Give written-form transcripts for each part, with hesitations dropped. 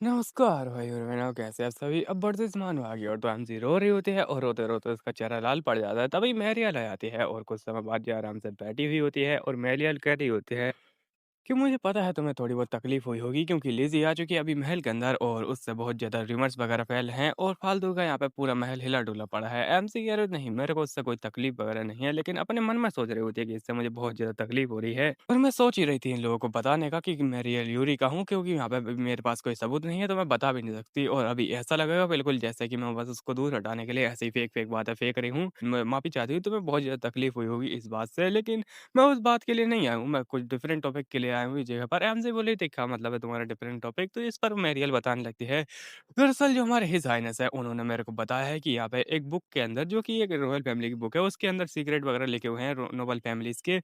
नमस्कार भाई और बहनों, कैसे आप सभी। अब बढ़ते सामान आ गई और तो हमसे रो रही होती है और रोते रोते उसका चेहरा लाल पड़ जाता है। तभी मैरियल आ जाती है और कुछ समय बाद जो आराम से बैठी हुई होती है और मैरियल कह रही होती है कि मुझे पता है तुम्हें थोड़ी बहुत तकलीफ हुई होगी क्योंकि लिज़ी आ चुकी है अभी महल के अंदर और उससे बहुत ज़्यादा रूमर्स वगैरह फैले हैं और फालतू का यहाँ पे पूरा महल हिला-डुला पड़ा है। एमसी कह रहे नहीं, मेरे को उससे कोई तकलीफ वगैरह नहीं है, लेकिन अपने मन में सोच रही होती है कि इससे मुझे बहुत ज़्यादा तकलीफ हो रही है। और मैं सोच ही रही थी इन लोगों को बताने का कि मैं रियल यूरी का हूँ, क्योंकि यहाँ पे अभी मेरे पास कोई सबूत नहीं है तो मैं बता भी नहीं सकती और अभी ऐसा लगेगा बिल्कुल जैसे कि मैं बस उसको दूर हटाने के लिए ऐसे ही फेक-फेक बातें फेंक रही हूँ। मैं माफ़ी चाहती हूँ, तुम्हें बहुत ज़्यादा तकलीफ हुई होगी इस बात से, लेकिन मैं उस बात के लिए नहीं आया हूँ, मैं कुछ डिफरेंट टॉपिक के लिए आया हूँ इस जगह पर। हमसे बोली थी क्या मतलब है तुम्हारा डिफरेंट टॉपिक? तो इस पर मेरियल बताने लगती है, दरअसल जो हमारे हिज हाइनेस है उन्होंने मेरे को बताया है कि यहाँ पे एक बुक के अंदर, जो कि एक रॉयल फैमिली की बुक है, उसके अंदर सीक्रेट वगैरह लिखे हुए हैं नोबल फैमिलीज़ के।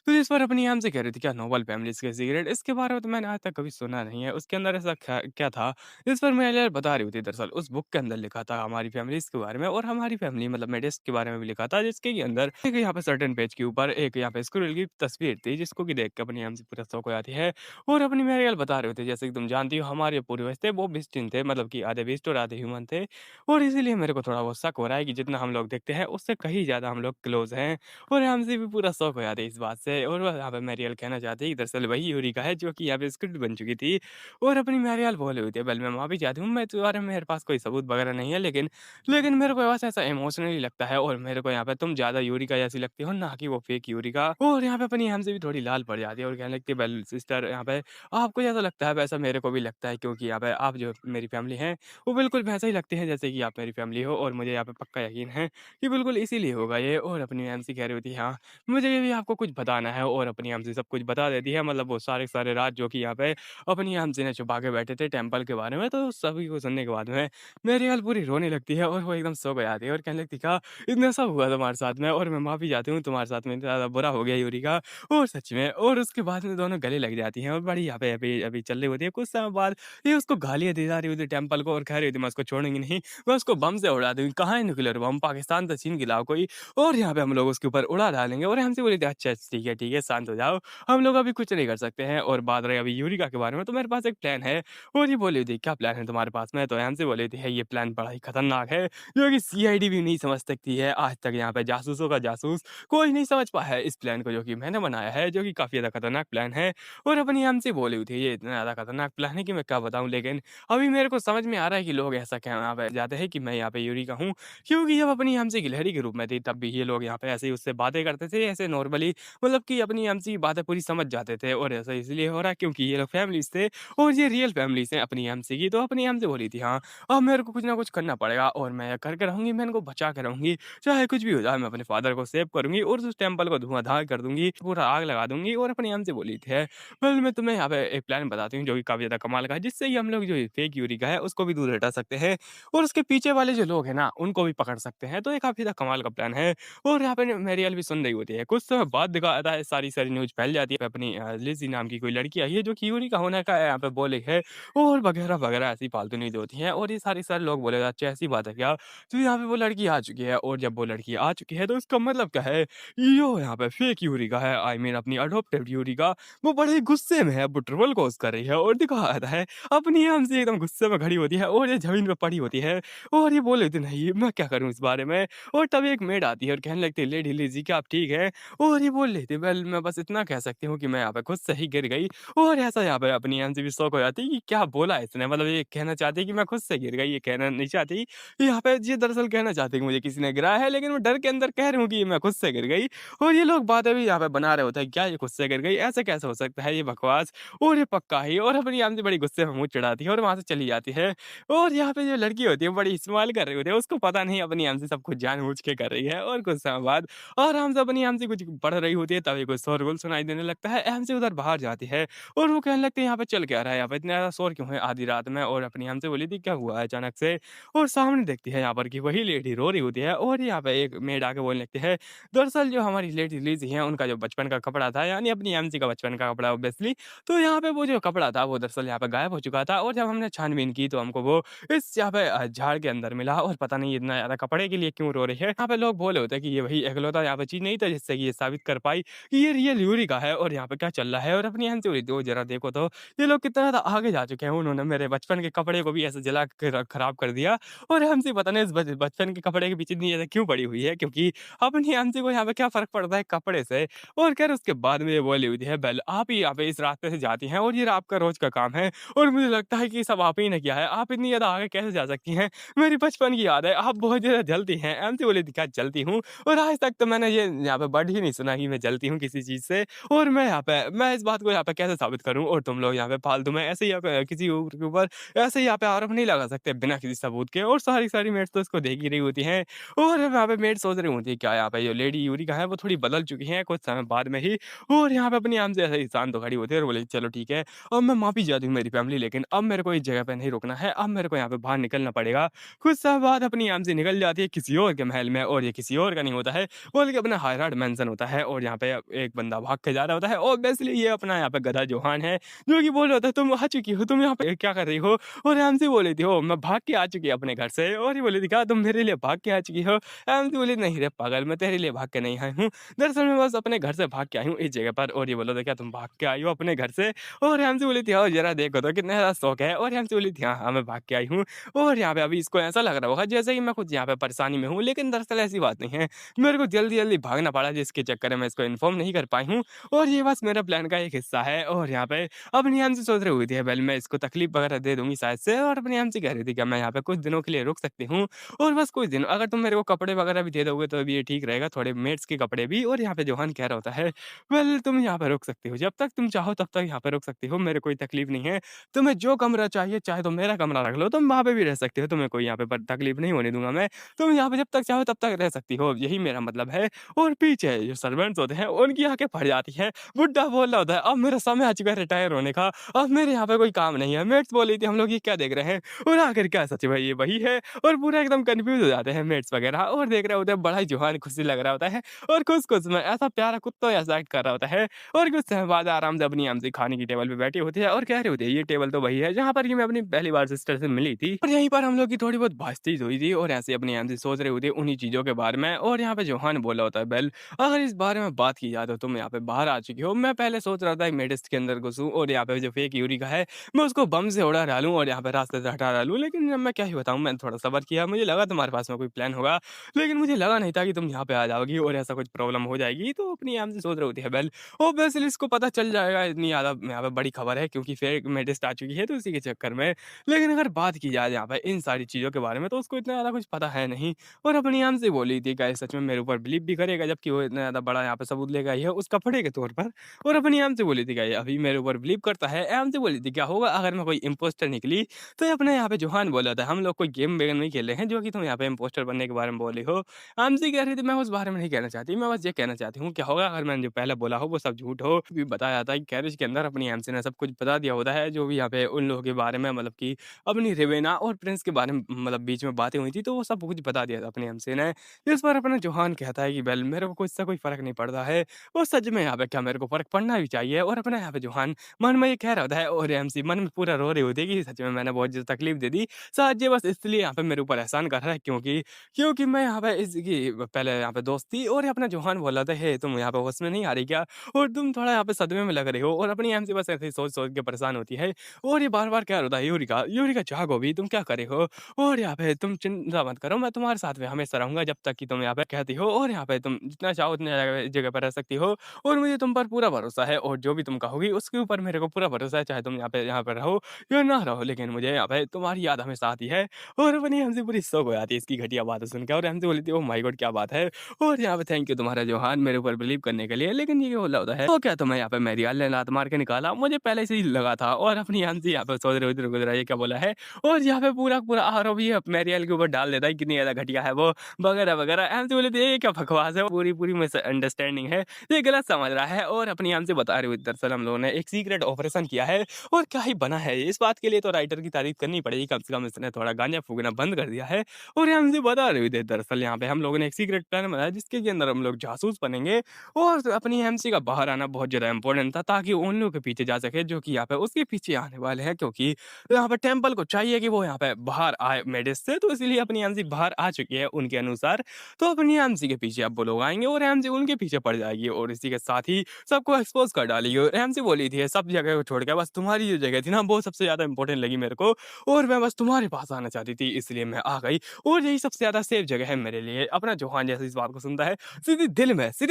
तो इस पर अपनी हमसे कह रही थी क्या नोबल फैमिलीज़ के सीक्रेट? इसके बारे में तो मैंने आज तक कभी सुना नहीं है। उसके अंदर ऐसा क्या था? इस पर मेरियल बता रही थी, दरअसल उस बुक के अंदर लिखा था हमारी फैमिलीज़ के बारे में और हमारी फैमिली मतलब मेडिस के बारे में भी लिखा था, जिसके के अंदर एक यहाँ पे सर्टेन पेज के ऊपर एक यहाँ पे स्क्विरल की तस्वीर थी, जिसको कि देख के अपनी हमसे पूरा शौक हो जाती है। और अपनी मेरियल बता रहे होते जैसे कि तुम जानती हो हमारे पूर्वज थे वो बिस्टिन थे, मतलब कि आधे बिस्ट और आधे ह्यूमन थे। और इसीलिए मेरे को थोड़ा बहुत शक हो रहा है कि जितना हम लोग देखते हैं उससे कहीं ज़्यादा हम लोग क्लोज़ हैं। और हमसे भी पूरा शौक हो जाता है इस बात से। और वह यहाँ पे मेरियल कहना चाहती है कि दरअसल वही यूरिका है जो कि यहाँ पे स्क्रिप्ट बन चुकी थी। और अपनी मेरियल बोले हुई थी, वेल मैं माफ़ी चाहती हूँ, मैं तुम्हारे मेरे पास कोई सबूत वगैरह नहीं है, लेकिन मेरे को बस ऐसा इमोशनली लगता है और मेरे को यहाँ पे तुम ज़्यादा यूरिका जैसी लगती हो, ना कि वो फेक यूरिका। और यहाँ पे अपनी हमसे भी थोड़ी लाल पड़ जाती है और कहने लगती है, वेल सिस्टर, यहाँ पे आपको जैसा लगता है वैसा मेरे को भी लगता है, क्योंकि यहाँ पे आप जो मेरी फैमिली है वो बिल्कुल वैसा ही लगते हैं जैसे कि आप मेरी फैमिली हो। और मुझे यहाँ पे पक्का यकीन है कि बिल्कुल इसीलिए होगा ये। और अपनी एमसी कह रही होती है हाँ, मुझे ये भी आपको कुछ बताना है और अपनी एमसी सब कुछ बता देती है, मतलब वो सारे सारे राज जो कि यहाँ पे अपनी एमसी ने छुपा के बैठे थे टेम्पल के बारे में। तो सभी को सुनने के बाद में मेरी हाल पूरी रोने लगती है और वो एकदम सो गई आती है और कहने लगती क्या इतना सब हुआ तुम्हारे साथ में, और मैं माफी चाहती हूँ तुम्हारे साथ में इतना ज्यादा बुरा हो गया यूरी का। और सच में, और उसके बाद में दोनों गले लग जाती हैं और बड़ी यहाँ पे अभी अभी चल रही होती है। कुछ समय बाद ये उसको गालियाँ दे जा रही होती है टेम्पल को और कह रही होती है मैं उसको छोड़ूंगी नहीं, मैं उसको बम से उड़ा दूंगी। कहाँ है न्यूक्लियर बम? पाकिस्तान से छीन के लाओ कोई और यहाँ पे हम लोग उसके ऊपर उड़ा डालेंगे। और हमसे बोली थी अच्छा ठीक है शांत हो जाओ, हम लोग अभी कुछ नहीं कर सकते हैं। और बात रही अभी यूरिका के बारे में, तो मेरे पास एक प्लान है। और ये बोली थी क्या प्लान है तुम्हारे पास में? तो हमसे बोली थी है ये प्लान बड़ा ही खतरनाक है, जो कि सीआईडी भी नहीं समझ सकती है आज तक। यहाँ पे जासूसों का जासूस कोई नहीं समझ पाया है इस प्लान को, जो कि मैंने बनाया है, जो कि काफ़ी ज़्यादा खतरनाक प्लान है। और अपनी हमसे बोली हुई थी ये इतना ज़्यादा खतरनाक प्लान है कि मैं क्या बताऊँ, लेकिन अभी मेरे को समझ में आ रहा है कि लोग ऐसा कहना पे जाते हैं कि मैं यहाँ पे यूरिका हूँ, क्योंकि जब अपनी हमसे गिलहरी के रूप में थी तब भी ये लोग यहाँ पे ऐसे ही उससे बातें करते थे ऐसे नॉर्मली, मतलब कि अपनी हमसे की बातें पूरी समझ जाते थे। और ऐसा इसलिए हो रहा है क्योंकि ये लोग फैमिलीज़ थे और ये रियल फैमिलीज़ हैं अपनी हमसे की। तो अपनी हमसे बोली थी हाँ, अब मेरे को कुछ ना कुछ करना पड़ेगा और मैं करके रहूँगी, मैं इनको बचा के रहूँगी। चाहे कुछ भी हो जाए, मैं अपने फादर को सेव करूँगी और उस टेम्पल को धुआँ-धार कर दूँगी, पूरा आग लगा दूँगी। और अपनी हमसे बोली थी है, वेल मैं तुम्हें यहाँ पे एक प्लान बताती हूँ जो कि काफ़ी ज़्यादा कमाल का है, जिससे कि हम लोग जो ये फेक यूरिका है उसको भी दूर हटा सकते हैं और उसके पीछे वाले जो लोग हैं ना उनको भी पकड़ सकते हैं। तो ये काफ़ी ज़्यादा कमाल का प्लान है। और यहाँ पे मेरियल भी सुन रही होती है। कुछ समय बाद दिखाता है सारी न्यूज़ फैल जाती है। अपनी लिज़ी नाम की कोई लड़की आई है जो कि यूरिका होने का यहाँ पे बोले है और वगैरह-वगैरह ऐसी फालतू न्यूज़ होती हैं। और ये सारे लोग बोले अच्छा ऐसी बात है क्या? तो यहाँ पे वो लड़की आ चुकी है और जब वो लड़की आ चुकी है तो इसका मतलब क्या है? यो यहाँ पे फेक यूरिका है, आई मीन अपनी अडॉप्टेड यूरिका। वो बड़े ही गुस्से में है, वो ट्रबल कॉज़ कर रही है और दिखाता है अपनी हमसे एकदम गुस्से में खड़ी होती है और ये ज़मीन पे पड़ी होती है। और ये बोल रही थी नहीं मैं क्या करूँ इस बारे में? और तभी एक मेड आती है और कहने लगती है लेडी लिज़ी क्या आप ठीक हैं? और ये बोल रही थी वेल मैं बस इतना कह सकती हूँ कि मैं यहाँ पे खुद से ही गिर गई। और ऐसा यहाँ पे अपनी हमसे भी शौक हो जाती है कि क्या बोला इसने, मतलब ये कहना चाहती है कि मैं खुद से गिर गई, ये कहना नहीं चाहती। यहाँ पे ये दरअसल कहना चाहती है कि मुझे किसी ने गिराया है, लेकिन मैं डर के अंदर कह रही हूँ कि मैं खुद से गिर गई। और ये लोग बातें भी यहाँ पे बना रहे होते हैं, क्या ये खुद से गिर गई? ऐसे कैसे हो सकता है ये बकवास? और ये पक्का ही। और अपनी हमसे बड़ी गुस्से में मुँह चिढ़ाती है और वहाँ से चली जाती है। और यहाँ पे जो लड़की होती है बड़ी इस्तेमाल कर रही होती है, उसको पता नहीं अपनी हमसे सब कुछ जानबूझ के कर रही है। और कुछ समय बाद आराम से अपनी हमसे कुछ पढ़ रही होती है, तभी कोई शोरगुल सुनाई देने लगता है। हमसे उधर बाहर जाती है और वो कहने लगती है यहाँ पे चल क्या रहा है? यहाँ पे इतना ज़्यादा शोर क्यों है आधी रात में? और अपनी हमसे बोली थी क्या हुआ है अचानक से? और सामने देखती है यहाँ पर कि वही लेडी रो रही होती है और यहाँ पे एक मेड आके बोलने लगती है, दरअसल जो हमारी लेडी लिज़ी हैं उनका जो बचपन का कपड़ा था, यानी अपनी एमसी का बचपन बचपन का कपड़ा ऑब्वियसली। तो यहाँ पे वो जो कपड़ा था वो दरअसल यहाँ पे गायब हो चुका था और जब हमने छानबीन की तो हमको वो इस यहाँ पे झाड़ के अंदर मिला और पता नहीं इतना ज़्यादा कपड़े के लिए क्यों रो रही है। यहाँ पे लोग बोले होते हैं कि ये वही इकलौता यहाँ पे चीज़ नहीं था जिससे कि ये साबित कर पाई कि ये रियल यूरी का है और यहाँ पे क्या चल रहा है। और अपनी बहन से बोली थी, "वो ज़रा देखो तो ये लोग कितना ज़्यादा आगे जा चुके हैं। उन्होंने मेरे बचपन के कपड़े को भी ऐसे जला कर खराब कर दिया और हमसे पता नहीं इस बचपन के कपड़े के पीछे इतनी ज़्यादा क्यों पड़ी हुई है क्योंकि अपनी आंटी को यहाँ पे क्या फ़र्क पड़ता है कपड़े से।" और ख़ैर उसके बाद में ये बोली हुई है, "वेल आप ही यहाँ पे इस रास्ते से जाती हैं और ये आपका रोज़ का काम है और मुझे लगता है कि सब आप ही ने किया है। आप इतनी ज़्यादा आगे कैसे जा सकती हैं? मेरी बचपन की याद है, आप बहुत ज़्यादा जलती हैं।" आंटी बोली थी, "क्या जलती हूँ?" और आज तक तो मैंने ये यहाँ पे वर्ड ही नहीं सुना कि मैं जलती हूँ किसी चीज़ से। और मैं इस बात को यहाँ पे कैसे साबित करूँ और तुम लोग यहाँ पे फालतू में ऐसे ही यहाँ पे किसी के ऊपर ऐसे ही यहाँ पे आरोप नहीं लगा सकते बिना किसी सबूत के। और सारी मेट्स तो इसको देख ही रही होती हैं और यहाँ पे मेट्स सोच रही होती है क्या यहाँ पे जो लेडी यूरिका है वो थोड़ी बदल चुकी हैं कुछ समय बाद में ही। और यहाँ पे अपनी आम से ऐसे ही शांत तो खड़ी होती है और बोली चलो ठीक है, अब मैं माफ़ी चाहती हूँ मेरी फैमिली लेकिन अब मेरे को इस जगह पे नहीं रुकना है, अब मेरे को यहाँ पे बाहर निकलना पड़ेगा। कुछ समय बाद अपनी आम से निकल जाती है किसी और के महल में और ये किसी और का नहीं होता है बल्कि अपना हायरार्ड मेंशन होता है और यहाँ पे एक बंदा भाग के जा रहा होता है। ऑब्वियसली ये अपना यहाँ पे गधा जोहान है जो कि बोल रहा होता है तुम आ चुकी हो, तुम यहाँ पे क्या कर रही हो? और एमसी बोली थी हो मैं भाग के आ चुकी अपने घर से। और ये बोली थी क्या तुम मेरे लिए भाग के आ चुकी हो? एमसी बोली नहीं रे पागल, मैं तेरे लिए भाग के नहीं आई हूँ, दरअसल मैं बस अपने घर से भाग के आई हूँ इस जगह पर। और ये बोला था क्या तुम भाग के आई हो अपने घर से? और एमसी बोली थी आओ जरा देखो तो कितना ज़्यादा शौक है। और एमसी बोली थी हाँ हाँ मैं भाग के आई हूँ। और यहाँ पे अभी इसको ऐसा लग रहा होगा जैसे कि मैं कुछ यहाँ पे परेशानी में हूँ, लेकिन दरअसल ऐसी बात नहीं है। मेरे को जल्दी-जल्दी भागना पड़ा जिसके चक्कर में मैं इसको इन्फॉर्म नहीं कर पाई हूँ और ये बस मेरा प्लान का एक हिस्सा है। और यहाँ पे अपनी हम से सोच रही हुई थी वेल मैं इसको तकलीफ वगैरह दे दूँगी शायद से। और अपनी हम से कह रही थी कि मैं यहाँ पे कुछ दिनों के लिए रुक सकती हूँ और बस कुछ दिन अगर तुम मेरे को कपड़े वगैरह भी दे दोगे तो भी ये ठीक रहेगा, थोड़े मेट्स के कपड़े भी। और यहाँ पे जोहान कह रहा होता है वेल तुम यहाँ पे रुक सकती हो, जब तक तुम चाहो तब तक यहाँ पे रुक सकती हो, मेरे कोई तकलीफ नहीं है। तुम्हें जो कमरा चाहिए चाहे तुम मेरा कमरा रख लो, तुम वहाँ पे भी रह सकते हो, तुम्हें कोई यहाँ पे तकलीफ नहीं होने दूँगा मैं। तुम यहाँ पे जब तक चाहो तब तक रह सकती हो, यही मेरा मतलब है। और पीछे जो सर्वेंट्स होते हैं उनकी आँखें फट जाती हैं। बुड्ढा बोल रहा होता है अब मेरा समय आ चुका है रिटायर होने का, अब मेरे यहाँ पे कोई काम नहीं है। मेट्स बोल रही थी हम लोग ये क्या देख रहे हैं? और आखिर क्या सच में ये वही है? और पूरा एकदम कन्फ्यूज़ हो जाते हैं मेट्स वगैरह और देख रहे होते हैं बड़ा ही जुबान खुशी लग रहा होता है और खुश-खुश में ऐसा प्यारा कुत्ता ऐसा एक्ट कर रहा होता है। और कुछ समय बाद आराम से अपनी आम से खाने की टेबल पे बैठी होती है और कह रही होती है ये टेबल तो वही है जहाँ पर ये मैं अपनी पहली बार सिस्टर से मिली थी। और यहीं पर हम लोग की थोड़ी बहुत बातचीत हुई थी और ऐसे अपनी आम से सोच रही होती है उन्हीं चीज़ों के बारे में। और यहाँ पे जोहान बोला होता है बेल अगर इस बारे में बात की जाए तो तुम यहाँ पे बाहर आ चुकी हो। मैं पहले सोच रहा था एक मेडिस्ट के अंदर घुसूँ और यहाँ पे जो फेक यूरिका है मैं उसको बम से उड़ा डालूँ और यहाँ पे रास्ते से हटा डालूँ। लेकिन अब मैं क्या ही बताऊँ, मैंने थोड़ा सब्र किया, मुझे लगा तुम्हारे पास में कोई प्लान होगा, लेकिन मुझे लगा नहीं था कि तुम यहाँ पे आ जाओगी और ऐसा कुछ प्रॉब्लम हो जाएगी। तो अपनी आम से सोच रही होती है बेल ऑब्वियसली इसको पता चल जाएगा, इतनी ज़्यादा यहाँ पे बड़ी खबर है क्योंकि फेक मेडिस्ट आ चुकी है तो इसी के चक्कर में। लेकिन अगर बात की जाए यहाँ पे इन सारी चीज़ों के बारे में तो उसको इतना ज़्यादा कुछ पता है नहीं। और अपनी आम से बोली थी क्या ये सच में मेरे ऊपर बिलीव भी करेगा जबकि वो इतना ज़्यादा बड़ा यहाँ पे सबूत लेके आई है उस कपड़े के तौर पर। और अपनी आम से बोली थी क्या ये अभी मेरे ऊपर बिलीव करता है। आम से बोली थी क्या होगा अगर मैं कोई इम्पोस्टर निकली? तो ये अपने यहाँ पे जोहान बोला था हम लोग कोई गेम वेम नहीं खेल रहे हैं जो कि तुम यहाँ पे इम्पोस्टर बनने के बारे में बोली हो। आम से कह रही थी मैं उस बारे में नहीं कहना चाहती, मैं बस ये कहना चाहती हूँ क्या होगा अगर मैंने जो पहले बोला हो वो सब झूठ हो। भी बताया था कि गैरेज के अंदर अपनी एमसी ने सब कुछ बता दिया होता है जो भी यहाँ पे उन लोगों के बारे में मतलब कि अपनी रेवेना और प्रिंस के बारे में मतलब बीच में बातें हुई थी तो वो सब कुछ बता दिया था अपनी एमसी ने। इस पर अपना जोहान कहता है कि वेल मेरे को कुछ से कोई फ़र्क नहीं पड़ता है और सच में यहाँ पे क्या मेरे को फ़र्क पड़ना भी चाहिए। और अपना यहाँ पे जोहान मन में ये कह रहा होता है और एमसी मन में पूरा रो रही होती है कि सच में मैंने बहुत ज़्यादा तकलीफ़ दे दी। शायद ये बस इसलिए यहाँ पे मेरे ऊपर एहसान कर रहा है क्योंकि क्योंकि मैं यहाँ पे इसकी पहले यहाँ पे दोस्त थी। और ये अपना जोहान बोल रहा था हे तुम यहाँ पे होश में नहीं आ रही क्या? और तुम थोड़ा यहाँ पे सदमे में लग रही हो। और अपनी एमसी बस ऐसे ही सोच-सोच के परेशान होती है और ये बार-बार कह रहा होता है यूरिका, यूरिका जागो भी, तुम क्या कर रही हो? और यहाँ पे तुम चिंता मत करो, मैं तुम्हारे साथ में हमेशा रहूँगा जब तक कि तुम यहाँ पे कहती हो और यहाँ पे तुम जितना चाहो उतने जगह जगह पे रह सकती हो और मुझे तुम पर पूरा भरोसा है और जो भी तुम कहोगी उसके ऊपर मेरे को पूरा भरोसा है, चाहे तुम यहाँ पे रहो या ना रहो। लेकिन मुझे यहाँ पे तुम्हारी याद हमेशा आती है। और अपनी हमसे पूरी शौक हो जाती है इसकी घटिया बातें सुन के और हमसे बोली थी ओह माय गॉड क्या बात है। और यहाँ पे थैंक यू तुम्हारा जोहान मेरे ऊपर बिलीव करने के लिए। लेकिन ये बोला होता है तो क्या तुम्हें यहाँ पे मेरियाल ने लात मार के निकाला? मुझे पहले से ही लगा था। और अपनी हंसी यहाँ पे सोच रहे हो इधर-उधर ये क्या बोला है? और यहाँ पे पूरा आरोप ये मेरियल के ऊपर डाल देता है कितनी ज़्यादा घटिया है वो वगैरह-वगैरह। हंसी बोली थी ये क्या बकवास है, पूरी मिसअंडरस्टैंडिंग है, ये गलत समझ रहा है। और अपनी हमसे बता रही हुई दरअसल हम लोगों ने एक सीक्रेट ऑपरेशन किया है और क्या ही बना है। इस बात के लिए तो राइटर की तारीफ करनी पड़ेगी, कम से कम इसने थोड़ा गांजा फूँकना बंद कर दिया है। और ये हमसे बता रही थी दरअसल यहाँ पे हम लोगों ने एक सीक्रेट प्लान बनाया जिसके अंदर हम लोग जासूस बनेंगे और अपनी एमसी का बाहर आना बहुत ज़्यादा ज़्यादा इम्पोर्टेंट था ताकि उन लोगों के पीछे जा सके जो कि यहाँ पे उसके पीछे आने वाले हैं, क्योंकि यहाँ पे टेम्पल को चाहिए कि वो यहाँ पे बाहर आए मेडिस से, तो इसीलिए अपनी एमसी बाहर आ चुकी है उनके अनुसार। तो अपनी एमसी के पीछे अब वो लोग आएँगे और एमसी उनके पीछे पड़ जाएगी और इसी के साथ ही सबको एक्सपोज़ कर डालेगी। और एमसी बोली थी सब जगह को छोड़ के बस तुम्हारी जो जगह थी ना वो सबसे ज़्यादा इम्पोर्टेंट लगी मेरे को, और मैं बस तुम्हारे पास आना चाहती थी, इसलिए मैं आ गई और यही सबसे ज़्यादा सेफ जगह है मेरे लिए। अपना जोहान जैसे इस बात को सुनता है, सीधे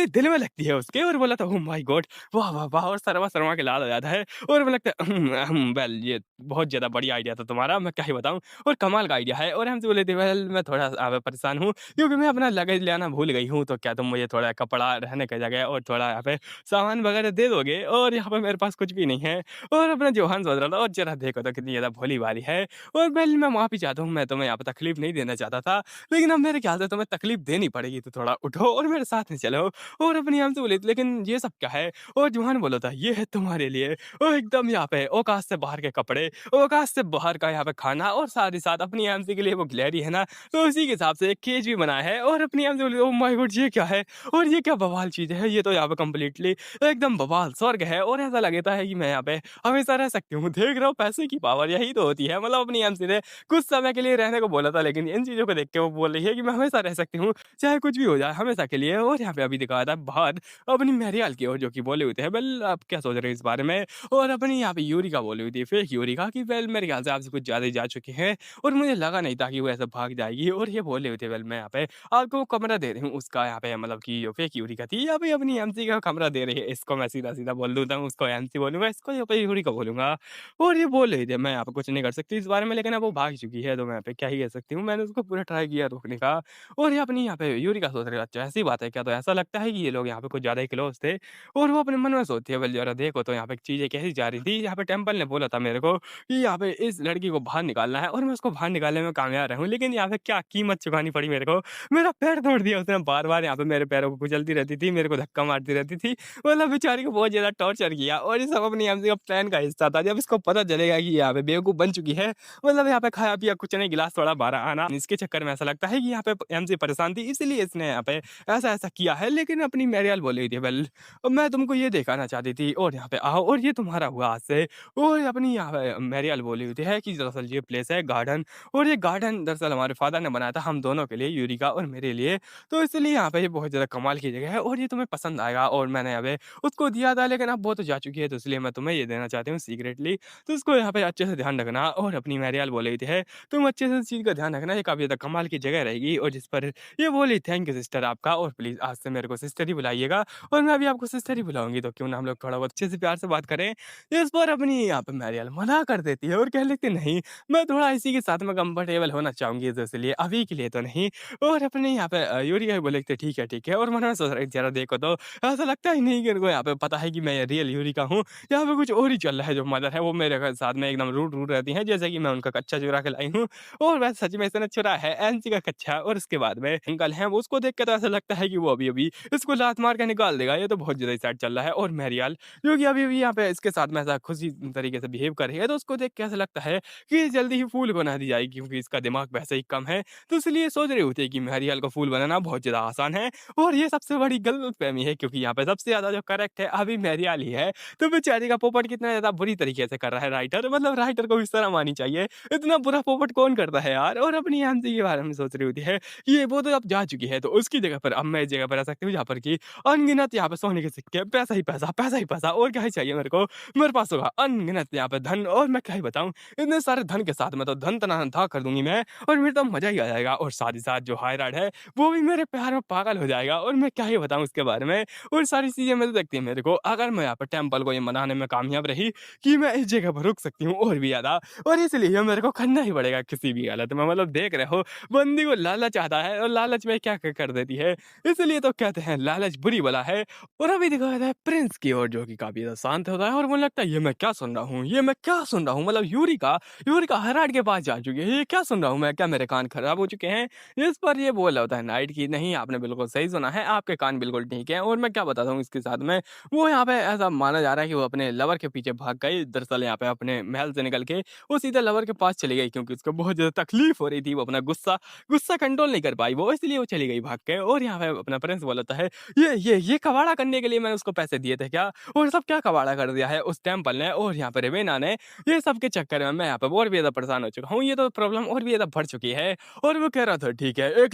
दिल में लगती है उसके, और बोला था ओह माय गॉड! वाह, वाह, वाह! और शर्मा-शर्मा के लाल हो जाता है और मुझे लगता है वेल ये बहुत ज़्यादा बढ़िया आइडिया था तुम्हारा, मैं क्या ही बताऊँ, और कमाल का आइडिया है। और हमसे बोले थे वेल मैं थोड़ा परेशान हूँ क्योंकि मैं अपना लगेज लाना भूल गई हूँ, तो क्या तुम मुझे थोड़ा कपड़ा, रहने का जगह और थोड़ा यहाँ पे सामान वगैरह दे दोगे? और यहाँ पे मेरे पास कुछ भी नहीं है। और अपना जोहान सोच रहा था और ज़रा देखो तो कितनी ज़्यादा भोली-भाली है। और वेल मैं माफ़ी चाहता हूँ, मैं तुम्हें यहाँ पे तकलीफ़ नहीं देना चाहता था, लेकिन अब मेरे ख्याल से तुम्हें तकलीफ़ देनी पड़ेगी, तो थोड़ा उठो और मेरे साथ में चलो। और अपनी हमसे बोली थी लेकिन ये सब क्या है? और जोहान बोला था ये है तुम्हारे लिए, और एकदम यहाँ पे औकात से बाहर के कपड़े, औकात से बाहर का यहाँ पे खाना, और साथ ही साथ अपनी एमसी के लिए वो गिलहरी है ना, तो उसी के हिसाब से एक केज भी बनाया है। और अपनी एमसी बोली ओह माय गॉड ये क्या है? और ये क्या बवाल चीज़ है? ये तो यहाँ पे कंप्लीटली एकदम बवाल स्वर्ग है, और ऐसा लगता है कि मैं यहाँ पे हमेशा रह सकती हूँ। देख रहा हूँ पैसे की पावर यही तो होती है। मतलब अपनी एमसी ने कुछ समय के लिए रहने को बोला था, लेकिन इन चीज़ों को देख के वो बोल रही है कि मैं हमेशा रह सकती हूँ, चाहे कुछ भी हो जाए हमेशा के लिए। और यहाँ पे अभी दिखाया था बाहर अपनी मैरियाल की ओर जो कि बोले हुए थे, वेल आप क्या सोच रहे हो इस बारे में? और अपनी यहाँ पे यूरिका बोली हुई थी, फेक यूरिका, कि वेल मेरे ख्याल से आपसे कुछ ज़्यादा ही जा चुके हैं और मुझे लगा नहीं था कि वो ऐसे भाग जाएगी। और ये बोले हुए थे वेल मैं यहाँ पे आपको कमरा दे रही हूँ उसका, यहाँ पे मतलब कि जो फेक यूरिका थी या फिर अपनी एमसी का कमरा दे रही है, इसको मैं सीधा-सीधा बोल दूँगा, उसको एमसी बोलूँगा, इसको यहाँ पे यूरिका बोलूँगा। और ये बोल रही थी मैं यहाँ पे कुछ नहीं कर सकती इस बारे में, लेकिन अब वो भाग चुकी है, तो मैं यहाँ पे क्या ही कह सकती हूँ। मैंने उसको पूरा ट्राई किया रोकने का। और ये अपनी यहाँ पे यूरिका सोच रही है अच्छा ऐसी बात है क्या? तो ऐसा लगता है कि ये लोग यहाँ पे कुछ ज़्यादा ही क्लोज़ थे। और वो अपने मन में सोचती है, "वेल ज़रा देखो तो यहाँ पे चीज़ें कैसी जा रही थी। यहाँ पे टेम्पल ने बोला था मेरे को कि यहाँ पे इस लड़की को बाहर निकालना है, और मैं उसको बाहर निकालने में कामयाब रहा हूँ। लेकिन यहाँ पे क्या कीमत चुकानी पड़ी मेरे को। मेरा पैर तोड़ दिया उसने बार-बार, यहाँ पे मेरे पैरों को कुचलती रहती थी, मेरे को धक्का मारती रहती थी। मतलब बेचारी को बहुत ज़्यादा टॉर्चर किया, और ये सब अपनी एमसी का प्लान का हिस्सा था। जब इसको पता चलेगा कि यहाँ पे बेवकूफ़ बन चुकी है, मतलब यहाँ पे खाया-पिया कुछ नहीं, गिलास थोड़ा बाहर आना, इसके चक्कर में ऐसा लगता है कि यहाँ पे एमसी परेशान थी, इसीलिए इसने यहाँ पे ऐसा-ऐसा किया है। लेकिन अपनी मैरियल बोल रही थी, "वेल मैं तुमको ये दिखाना चाहती थी और यहाँ पे आओ और ये तुम्हारा हुआ आज से।" और अपनी यहाँ पे मैरियल बोली हुई थी है कि दरअसल ये प्लेस है गार्डन, और ये गार्डन दरअसल हमारे फादर ने बनाया था हम दोनों के लिए, यूरिका और मेरे लिए। तो इसलिए यहाँ पे ये बहुत ज़्यादा कमाल की जगह है और ये तुम्हें पसंद आएगा, और मैंने यहाँ पे उसको दिया था, लेकिन अब वो तो जा चुकी है, तो इसलिए मैं तुम्हें ये देना चाहती हूँ सीक्रेटली। तो इसको यहाँ पे अच्छे से ध्यान रखना। और अपनी मैरियल बोल रही थी है, तुम अच्छे से इस चीज़ का ध्यान रखना, ये काफ़ी ज़्यादा कमाल की जगह रहेगी। और जिस पर ये बोली थैंक यू सिस्टर आपका, और प्लीज़ आज से मेरे को सिस्टर ही बुलाइएगा, और मैं भी आपको सिस्टर ही बुलाऊँगी, तो क्यों ना हम लोग थोड़ा बहुत अच्छे से प्यार से बात करें। इस पर अपनी यहाँ पे मैरियल मना कर देती है और कह लेती नहीं, मैं थोड़ा इसी के साथ में कंफर्टेबल होना चाहूँगी, तो इसलिए अभी के लिए तो नहीं। और अपने यहाँ पे यूरिका भी बोले थे ठीक है, और मन में सोच रहा है ज़रा देखो तो ऐसा लगता ही नहीं कि इनको यहाँ पे पता है कि मैं रियल यूरिका हूँ। यहाँ पे कुछ और ही चल रहा है। जो मदर है वो मेरे साथ में एकदम रूड रहती हैं, जैसे कि मैं उनका कच्चा चुरा के लाई हूँ, और वैसे सच में इसने चुराया है एनसी का कच्चा। और उसके बाद में अंकल हैं, वो उसको देख के तो ऐसा लगता है कि वो अभी-अभी इसको लात मार के निकाल देगा। ये तो बहुत ज़्यादा ही सैड चल रहा है। और मैरियल जो कि अभी-अभी यहाँ पे इसके साथ में ऐसा खुशी तरीके से बिहेव कर रही है, तो उसको देख के ऐसा लगता है कि जल्दी ही फूल बना दी जाएगी, क्योंकि इसका दिमाग वैसे ही कम है। तो इसलिए सोच रही होती है कि मैरियल को फूल बनाना बहुत ज़्यादा आसान है, और ये सबसे बड़ी गलतफ़हमी है, क्योंकि यहाँ पे सबसे ज़्यादा जो करेक्ट है अभी मैरियल ही है। तो बेचारी का पोपट कितना ज़्यादा बुरी तरीके से कर रहा है राइटर, मतलब राइटर को भी शर्म आनी चाहिए। इतना बुरा पोपट कौन करता है यार? और अपनी आंटी के बारे में सोच रही होती है कि ये वो तो अब जा चुकी है, तो उसकी जगह पर अब मैं इस जगह पर रह सकती हूँ जहाँ पर कि अनगिनत यहाँ पे सोने के सिक्के, पैसा ही पैसा, पैसा ही पैसा, और क्या ही चाहिए मेरे को? मेरे पास होगा अनगिनत यहाँ पे धन, और मैं क्या ही बताऊँ, इतने सारे धन के साथ में तो धन तना-था कर दूँगी मैं, और फिर तो मज़ा ही आ जाएगा। और साथ ही साथ जो हायरार्ड है, वो भी मेरे प्यार में पागल हो जाएगा, और मैं क्या ही बताऊँ उसके बारे में। और सारी चीज़ें मिल सकती हैं मेरे को, अगर मैं यहाँ पे टेम्पल को ये मनाने में कामयाब रही कि मैं इस जगह पर रुक सकती हूँ और भी ज़्यादा, और इसलिए मेरे को करना ही पड़ेगा किसी भी हालत में। मतलब देख रहे हो, बंदी को लालच आता है, और लालच में क्या-क्या कर देती है। इसलिए तो कहते हैं लालच बुरी बला है। और अभी दिखाया जाता है प्रिंस की ओर, जो कि काफ़ी ज़्यादा शांत होता है, और मुझे लगता है ये मैं क्या सुन रहा हूँ? ये मैं क्या सुन रहा हूँ? मतलब यूरिका यूरिका हायरार्ड के पास जा चुकी है। ये क्या सुन रहा हूँ मैं? क्या मेरे कान खराब हो चुके हैं? इस पर ये बोल रहा होता है नाइट की, नहीं आपने बिल्कुल सही सुना है, आपके कान बिल्कुल ठीक हैं। और मैं क्या बताता हूँ इसके साथ में, वो यहाँ पे ऐसा माना जा रहा है कि वो अपने लवर के पीछे भाग गई। दरअसल यहाँ पे अपने महल से निकल के वो सीधा लवर के पास चली गई, क्योंकि उसको बहुत ज़्यादा तकलीफ हो रही थी। वो अपना गुस्सा गुस्सा कंट्रोल नहीं कर पाई वो, इसलिए वो चली गई भाग के। और यहाँ पे अपना प्रिंस बोलता है, ये कबाड़ा करने के लिए मैंने उसको पैसे दिए थे क्या? और सब क्या कबाड़ा कर दिया है उस टेम्पल ने और यहाँ पे रेवेना ने। ये सब के चक्कर में मैं यहाँ पे और भी ज़्यादा परेशान हो चुका हूँ। ये तो प्रॉब्लम और भी ज़्यादा बढ़ चुकी है और वो कह रहा था ठीक है, एक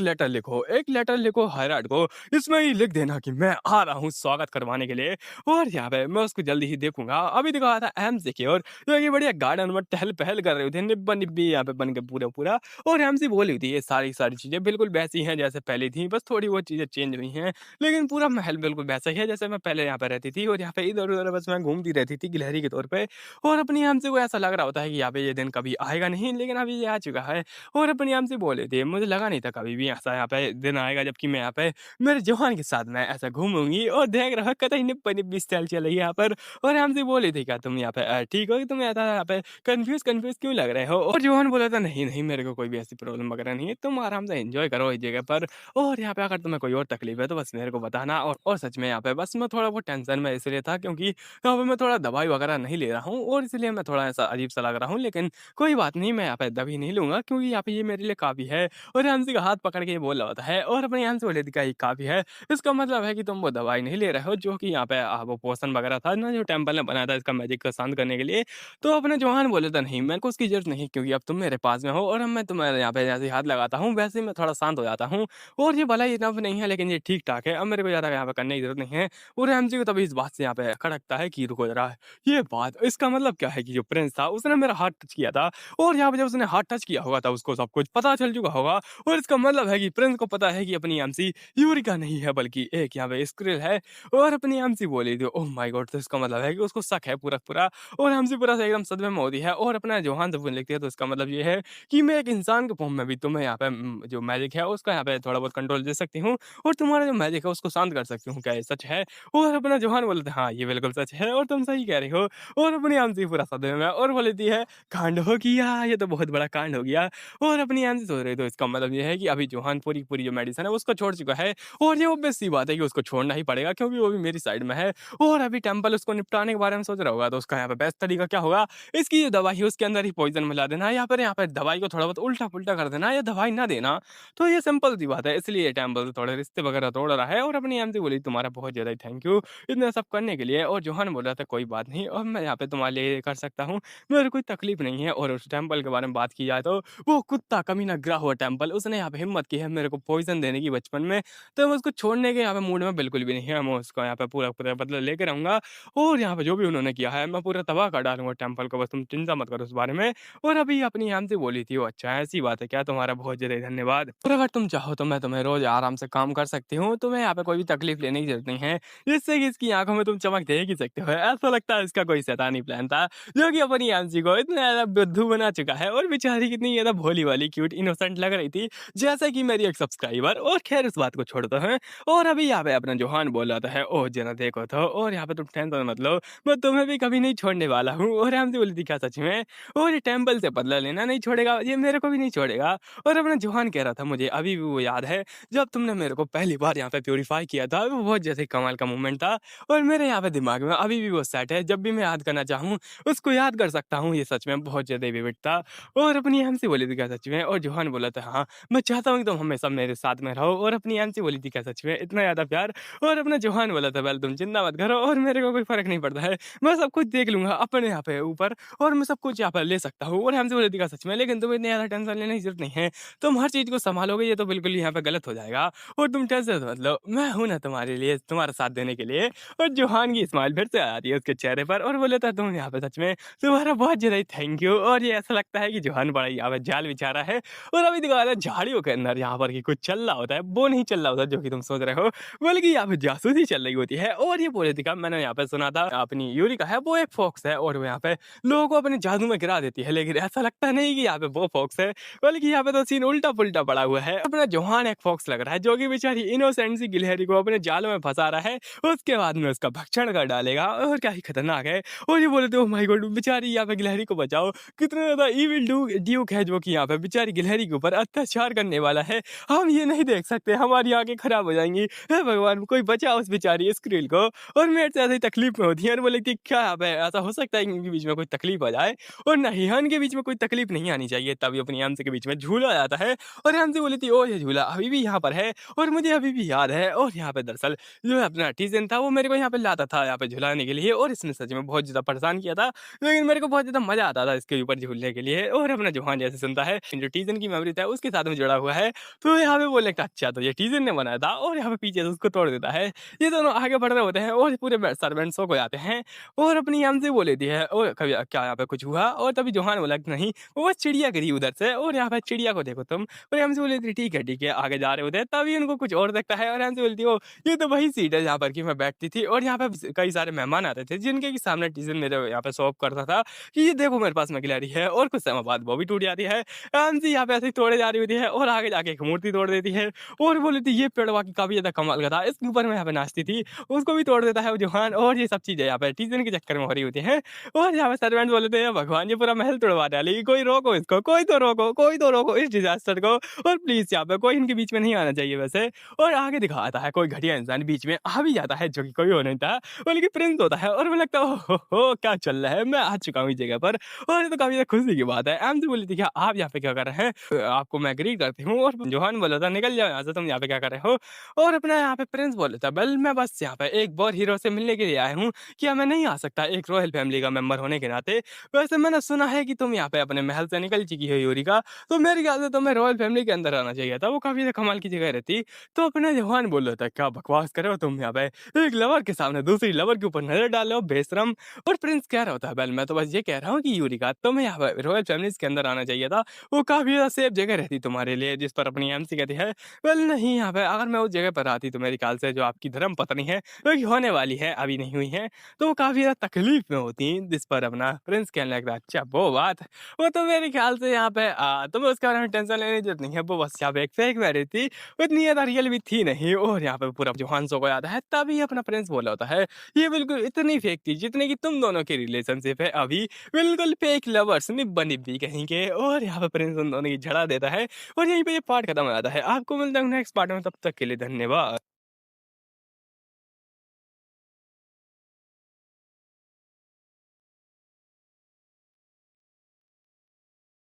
लेटर लिखो हायरार्ड को, इसमें ही लिख देना कि मैं आ रहा हूँ स्वागत करवाने के लिए और यहाँ पे मैं उसको जल्दी ही देखूँगा। अभी दिखा था एमसी की ओर, जो कि बढ़िया गार्डन में टहल-पहल कर रहे थे, निब्बा-निब्बी यहाँ पे बन के पूरा-पूरा और एमसी बोली थी ये सारी चीज़ें बिल्कुल वैसी हैं जैसे पहले थी, बस थोड़ी बहुत चीज़ें चेंज हुई हैं। लेकिन पूरा महल बिल्कुल वैसा ही है जैसे मैं पहले यहाँ पे रहती थी और यहाँ पे इधर-उधर बस मैं घूमती रहती थी गिलहरी के तौर पे और अपनी आम से को ऐसा लग रहा होता है कि यहाँ पे ये दिन कभी आएगा नहीं, लेकिन अभी ये आ चुका है और अपनी आम से बोले थे। मुझे लगा नहीं था कभी भी ऐसा यहाँ पे दिन आएगा जबकि मैं यहाँ पे मेरे जवान के साथ मैं ऐसा घूमूँगी और देख रहा कतई निप्पा-निप्पी स्टाइल चल रही है यहाँ पर और हमसे बोली थी क्या तुम यहाँ पे ठीक हो कि तुम ऐसा यहाँ पे कन्फ्यूज़ क्यों लग रहे हो? और जवान बोला था नहीं मेरे को कोई भी ऐसी प्रॉब्लम वगैरह नहीं है, तुम आराम से एन्जॉय करो इस जगह पर और यहाँ पे अगर तुम्हें कोई और तकलीफ है तो बस मेरे को बताना और सच में यहाँ पे बस मैं थोड़ा बहुत टेंशन में इसलिए था क्योंकि यहाँ पे मैं थोड़ा दवाई वगैरह नहीं ले रहा हूँ और इसलिए मैं थोड़ा ऐसा अजीब-सा लग रहा हूँ। लेकिन कोई बात नहीं, मैं यहाँ पे दवाई नहीं लूँगा क्योंकि यहाँ पे ये मेरे लिए काफ़ी है और हंसी का हाथ पकड़ के ये बोल रहा होता है और अपनी हंसी बोले थी, "क्या ये काफ़ी है?" इसका मतलब है कि तुम वो दवाई नहीं ले रहे हो जो कि यहाँ पे वो पोशन वगैरह था ना जो टेम्पल ने बनाया था इसका मैजिक को शांत करने के लिए। तो अपने जवान बोले था, "नहीं, मेरे को उसकी ज़रूरत नहीं क्योंकि अब तुम मेरे पास में हो और अब मैं तुम्हारे यहाँ पे जैसे ही हाथ लगाता हूँ वैसे ही मैं थोड़ा शांत हो जाता हूँ और ये भला ही इनफ नहीं है लेकिन ये ठीक-ठाक है। अब मेरे को ज़्यादा यहाँ पे करने की ज़रूरत नहीं है।" और एमजी को तभी इस बात से यहाँ पे खटकता है कि रुको ज़रा, ये बात इसका मतलब क्या है कि जो प्रिंस था उसने मेरा हाथ टच किया था और यहाँ पे जब उसने हाथ टच किया होगा तब उसको सब कुछ पता चल चुका होगा और इसका मतलब है कि प्रिंस को पता है कि अपनी एमसी यूरिका नहीं है बल्कि एक यहाँ पे स्क्रिल है और अपनी एमसी बोली थी ओह माय गॉड, तो इसका मतलब है कि उसको शक है पूरा और एमसी पूरा से एकदम सदमे में होती है और अपना जोहान से फोन लिखती है। तो इसका मतलब ये है कि मैं एक इंसान के फॉर्म में भी तुम्हें यहाँ पे जो मैजिक है उसका यहाँ पे थोड़ा बहुत कंट्रोल दे सकती हूँ और तुम्हारा जो मैजिक है उसको शांत कर सकती हूँ। क्या ये सच है? और अपना जवान बोलते हैं, हाँ, ये बिल्कुल सच है और तुम सही कह रही हो और अपनी आंटी पूरा सदमे में और बोलती है, कांड हो गया, ये तो बहुत बड़ा कांड हो गया और अपनी आंटी सोच रही तो इसका मतलब ये है कि अभी जवान पूरी जो मेडिसिन है उसको छोड़ चुका है और ये ऑब्वियस सी बात है कि उसको छोड़ना ही पड़ेगा क्योंकि वो भी मेरी साइड में है और अभी टेम्पल उसको निपटाने के बारे में सोच रहा होगा। तो उसका यहाँ पे बेस्ट तरीका क्या होगा, इसकी जो दवाई है उसके अंदर ही पॉइजन मिला देना या फिर यहाँ पे दवाई को थोड़ा बहुत उल्टा-पुल्टा कर देना या दवाई ना देना। तो ये सिंपल सी बात है, इसलिए टेम्पल थोड़े रिश्ते वगैरह तोड़ रहा है और अपनी आंटी बोली तुम्हारा बहुत ज़्यादा ही थैंक यू इतना सब करने के लिए और जोहान बोल रहा था कोई बात नहीं और मैं यहाँ पे तुम्हारे लिए ये कर सकता हूँ, मेरे कोई तकलीफ नहीं है। और उस टेम्पल के बारे में बात की जाए तो वो कुत्ता कमीना गिरा हुआ टेम्पल उसने यहाँ पे हिम्मत की है मेरे को पॉइजन देने की बचपन में, तो मैं उसको छोड़ने के यहाँ पे मूड में बिल्कुल भी नहीं है। मैं उसको यहाँ पे पूरा बदला लेके रहूँगा और यहाँ पे जो भी उन्होंने किया है मैं पूरा तबाह कर डालूँगा टेम्पल को, बस तुम चिंता मत करो उस बारे में। और अभी अपनी आम से बोली थी वो अच्छा ऐसी बात है क्या, तुम्हारा बहुत ज़्यादा धन्यवाद और अगर तुम चाहो तो मैं तुम्हें रोज़ आराम से काम कर सकती हूँ, तुम्हें यहाँ पे कोई भी तकलीफ लेने की ज़रूरत नहीं है। जिससे कि इसकी आँखों में तुम चमक देख ही सकते हो। ऐसा लगता है इसका कोई शैतानी प्लान था, जो कि अपनी यांसी को इतना ज़्यादा बुद्धू बना चुका है और बेचारी कितनी ज़्यादा भोली-भाली, क्यूट, इनोसेंट लग रही थी, जैसे कि मेरी एक सब्सक्राइबर। और ख़ैर इस बात को छोड़ते हैं और अभी यहाँ पे अपना जोहान बोल रहा है, "ओह! ज़रा देखो तो और यहाँ पे तुम टेंशन मत लो, मैं तुम्हें भी कभी नहीं छोड़ने वाला हूँ।" और हमसे बोली थी, "क्या सच में?" और ये टेंपल से बदला लेना नहीं छोड़ेगा, ये मेरे को भी नहीं छोड़ेगा। और अपना जोहान कह रहा था, "मुझे अभी भी वो याद है, जब तुमने मेरे को पहली बार यहाँ पे प्यूरीफाई किया था, वो बहुत जैसे कमाल का मोमेंट था और मेरे यहाँ पे दिमाग में अभी भी वो सेट है, जब भी मैं याद करना चाहूँ, उसको याद कर सकता हूँ। ये सच में बहुत ज़्यादा विविड था।" और अपनी हमसे बोली थी, "क्या सच में?" और जोहान बोला था, "हाँ, मैं चाहता हूँ कि तुम हमेशा मेरे साथ में रहो।" और अपनी हमसे बोली थी, "क्या सच में? इतना ज़्यादा प्यार?" और अपना जोहान बोला था, "वेल तुम चिंता मत करो और मेरे को कोई फ़र्क नहीं पड़ता है, मैं सब कुछ देख लूँगा अपने यहाँ पे ऊपर और मैं सब कुछ यहाँ पे ले सकता हूँ।" और हमसे बोली थी, "क्या सच में? लेकिन तुम्हें इतनी ज़्यादा टेंशन लेने की ज़रूरत नहीं है, तुम हर चीज़ को सँभालोगे, ये तो बिल्कुल यहाँ पे गलत हो जाएगा और तुम टेंशन मत लो, मैं हूँ ना तुम्हारे लिए, तुम्हारा साथ देने के लिए।" और जोहान की स्माइल फिर से आ जाती है उसके चेहरे पर और बोले था, "तुम यहाँ पे सच में तुम्हारा बहुत ज़्यादा ही थैंक यू।" और ये ऐसा लगता है कि जोहान बड़ा ही यहाँ पे जाल बिछा रहा है और अभी दिखा रहा है झाड़ियों के अंदर यहाँ पर कि कुछ चल रहा होता है, वो नहीं चल रहा होता जो कि तुम सोच रहे हो, बल्कि यहाँ पे जासूसी चल रही होती है। और ये बोले थे, मैंने यहाँ पे सुना था अपनी यूरिका है वो एक फॉक्स है और वो यहाँ पे लोगों को अपने जादू में गिरा देती है, लेकिन ऐसा लगता नहीं कि यहाँ पे वो फॉक्स है, बल्कि यहाँ पे तो सीन उल्टा-पुल्टा पड़ा हुआ है। अपना जोहान एक फॉक्स लग रहा है जो कि बेचारी इनोसेंट सी गिलहरी को अपने जालों में फँसा रहा है, उसके बाद में उसका भक्षण कर डालेगा और क्या ही खतरनाक है। और ये बोले थे, "ओह माय गॉड! बेचारी यहाँ पे गिलहरी को बचाओ।" कितना ज़्यादा इविल ड्यूक है जो कि यहाँ पे बेचारी गिलहरी के ऊपर अत्याचार करने वाला है। हम ये नहीं देख सकते, हमारी आँखें खराब हो जाएँगी। हे भगवान! कोई बचाओ उस बेचारी स्क्रिल को। और मेरे से ऐसी तकलीफ में होती है और बोले कि क्या यहाँ पे ऐसा हो सकता है कि इनके बीच में कोई तकलीफ आ जाए? और नहीं, हाँ, इनके बीच में कोई तकलीफ नहीं आनी चाहिए, तभी अपनी आंटी के बीच में झूला आ जाता है और आंटी बोली थी, "ओह! ये झूला अभी भी यहाँ पर है और मुझे अभी भी याद है।" और यहाँ पे दरअसल जो है अपना आर्टिज़न था वो मेरे को यहाँ पे लाता था यहाँ पे झुलाने के लिए और इसने सच में बहुत ज़्यादा परेशान किया था। लेकिन मेरे को बहुत ज़्यादा मज़ा आता था इसके ऊपर झूलने के लिए और अपना जुबान जैसे सुनता है, जो टीज़न की मेमोरी था उसके साथ में जुड़ा हुआ है। तो यहाँ पे बोलने लगता अच्छा तो ये टीज़न ने बनाया था और यहाँ पे पीछे से उसको तोड़ देता है। ये दोनों आगे बढ़ रहे होते हैं और पूरे सर्वेंट्स सो को जाते हैं और अपनी आम से बोल देती है और कभी क्या यहाँ पे कुछ हुआ? और तभी जोहान बोला कि नहीं, वो चिड़िया गिरी उधर से और यहाँ पे चिड़िया को देखो तुम। और हमसे बोली थी ठीक है, आगे जा रहे होते हैं तभी उनको कुछ और दिखता है और हमसे बोलती है, "ओह! ये तो वही सीट है जहाँ पर कि मैं बैठती थी।" और यहाँ पे कई सारे मेहमान आते थे जिनके कि सामने टीचर मेरे यहाँ पे शो ऑफ करता था कि ये देखो मेरे पास मैक्लैरी है और कुछ समय बाद वो भी टूट जाती है। हंसी यहाँ पे ऐसे ही तोड़े जा रही होती है और आगे जाके एक मूर्ति तोड़ देती है और बोली थी ये पेड़ वाक़ई काफ़ी ज़्यादा कमाल का था। इसके ऊपर मैं यहाँ पे नाचती थी, उसको भी तोड़ देता है वो जवान और ये सब चीज़ें यहाँ पे टीचर के चक्कर में हो रही होती हैं। और यहाँ पे सर्वेंट बोल देते हैं भगवान ये पूरा महल तुड़वा डाली, कोई रोको इसको, कोई तो रोको इस डिज़ास्टर को और प्लीज़ यहाँ पे कोई इनके बीच में नहीं आना चाहिए वैसे। और आगे दिखाता है कोई घटिया इंसान बीच में आ भी जाता है जो कि कोई और नहीं था, बल्कि प्रिंस होता है और मुझे लगता है ओह हो! क्या चल रहा है? मैं आ चुका हूँ इस जगह पर और ये तो काफ़ी ज़्यादा खुशी की बात है। एम से बोली थी क्या आप यहाँ पे क्या कर रहे हैं? आपको मैं एग्री करती हूँ और जोहान बोला था निकल जाओ यहाँ से तुम यहाँ पे क्या कर रहे हो? और अपना यहाँ पे प्रिंस बोला था वेल मैं बस यहाँ पे एक और हीरो से मिलने के लिए आया हूँ, क्या मैं नहीं आ सकता एक रॉयल फैमिली का मेंबर होने के नाते? वैसे मैंने सुना है कि तुम यहाँ पे अपने महल से निकल चुकी हो यूरिका, तो मेरे ख्याल से तुम्हें रॉयल फैमिली के अंदर आना चाहिए था, वो काफ़ी ज़्यादा कमाल की जगह रहती। तो अपना जवान बोल रहा था, "क्या बकवास कर रहे हो तुम यहाँ पे? एक लवर के सामने दूसरी लवर के ऊपर नज़र डाल रहे हो बेशरम।" और प्रिंस कह रहा होता है, "वेल मैं तो बस ये कह रहा हूँ कि यूरिका तुम्हें यहाँ पे रॉयल फैमिलीज़ के अंदर आना चाहिए था, वो काफ़ी ज़्यादा सेफ जगह रहती तुम्हारे लिए।" जिस पर अपनी एमसी कहती है, "वेल नहीं यहाँ पे अगर मैं उस जगह पर आती तो मेरे ख्याल से जो आपकी धर्मपत्नी है, वो कि होने वाली है, अभी नहीं हुई है, तो वो काफ़ी ज़्यादा तकलीफ में होती।" जिस पर अपना प्रिंस कहने लगा, "अच्छा वो बात, वो तो मेरे ख्याल से यहाँ पे तुम्हें उसके बारे में टेंशन लेने की ज़रूरत नहीं है, वो बस यहाँ पे एक फेक मैरिज थी, उतनी ज़्यादा रियल भी थी नहीं।" और यहाँ पे पूरा जोहान सो को आता है, तभी अपना प्रिंस बोला होता है, "ये बिल्कुल इतनी फेक थी जितनी कि तुम दोनों की रिलेशनशिप है अभी, बिल्कुल फेक लवर्स निब्बा-निब्बी कहीं के।" और यहाँ पे प्रिंस उन दोनों की झड़ा देता है और यहीं पे ये पार्ट खत्म हो जाता है। आपको मिलता हूँ नेक्स्ट पार्ट में, तब तक के लिए धन्यवाद।